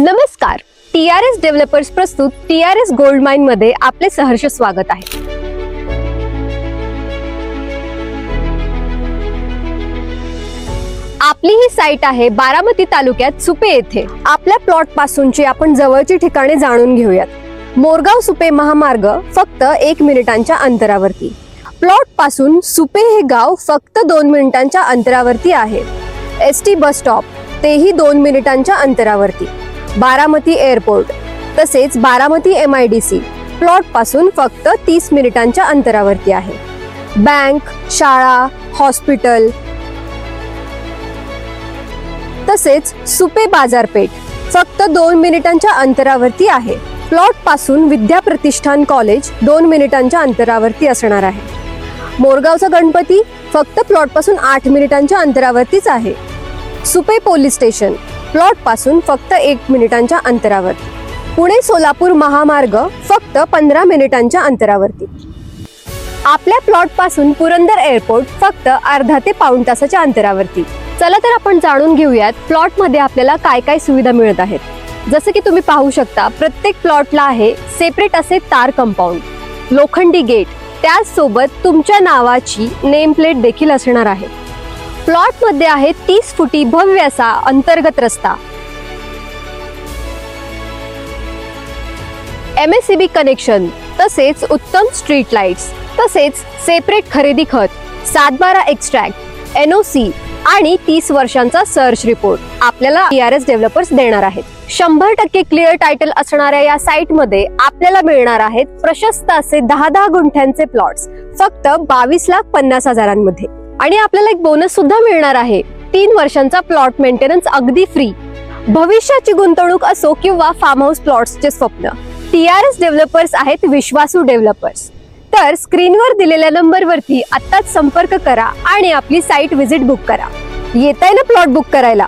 नमस्कार. TRS developers प्रस्तुत TRS gold mine मध्ये आपले सहर्ष स्वागत आहे. आपली ही साईट आहे बारामती तालुक्यात सुपे येथे. आपल्या प्लॉट पासूनची आपण जवळची ठिकाणे जाणून घेऊयात. मोरगाव सुपे महामार्ग फक्त 1 मिनिटांच्या अंतरावरती. प्लॉट पासून सुपे हे गाव फक्त 2 मिनिटांच्या अंतरावरती आहे. ST बस स्टॉप तेही 2 मिनिटांच्या अंतरावरती. बारामती एअरपोर्ट तसेच बारामती MIDC प्लॉट पासून फक्त 30 मिनिटांच्या अंतरावरती आहे. बँक, शाळा, हॉस्पिटल तसेच सुपे बाजारपेठ फक्त 2 मिनिटांच्या अंतरावरती आहे. प्लॉट पासून विद्या प्रतिष्ठान कॉलेज 2 मिनिटांच्या अंतरावरती असणार आहे. मोरगावचा गणपती फक्त प्लॉट पासून 8 मिनिटांच्या अंतरावरतीच आहे. सुपे पोलीस स्टेशन प्लॉट पासून फक्त 1 मिनिटांच्या अंतरावरती. पुणे सोलापूर महामार्ग फक्त 15 मिनिटांच्या अंतरावरती. आपल्या प्लॉट पासून पुरंदर एअरपोर्ट फक्त अर्धा ते पाऊण तासाच्या अंतरावरती. चला तर आपण जाणून घेऊयात प्लॉट मध्ये आपल्याला काय काय सुविधा मिळत आहेत. जसं की तुम्ही पाहू शकता, प्रत्येक प्लॉटला आहे सेपरेट असे तार कंपाऊंड, लोखंडी गेट, त्याचसोबत तुमच्या नावाची नेम प्लेट देखील असणार आहे. प्लॉट मध्ये आहे 30 फुटी भव्य असा अंतर्गत रस्ता, MSCB कनेक्शन तसेच उत्तम स्ट्रीट लाईट्स, तसेच सेपरेट खरेदी खत, 7/12 एक्स्ट्रॅक्ट, NOC आणि 30 वर्षांचा सर्च रिपोर्ट आपल्याला TRS डेव्हलपर्स देणार आहेत. 100% क्लिअर टायटल असणाऱ्या या साइट मध्ये आपल्याला मिळणार आहेत प्रशस्त असे 10 गुंठ्यांचे प्लॉट्स फक्त 22,50,000 मध्ये. आणि आपल्याला एक बोनस सुद्धा मिळणार आहे. 3 वर्षांचा प्लॉट मेंटेनन्स अगदी फ्री. भविष्याची गुंतवणूक असो किंवा फार्म हाऊस प्लॉट्सचे स्वप्न, TRS डेव्हलपर्स आहेत विश्वासू डेव्हलपर्स. तर स्क्रीनवर दिलेल्या नंबरवरती आत्ताच संपर्क करा आणि आपली साईट व्हिजिट बुक करा. येताय ना प्लॉट बुक करायला?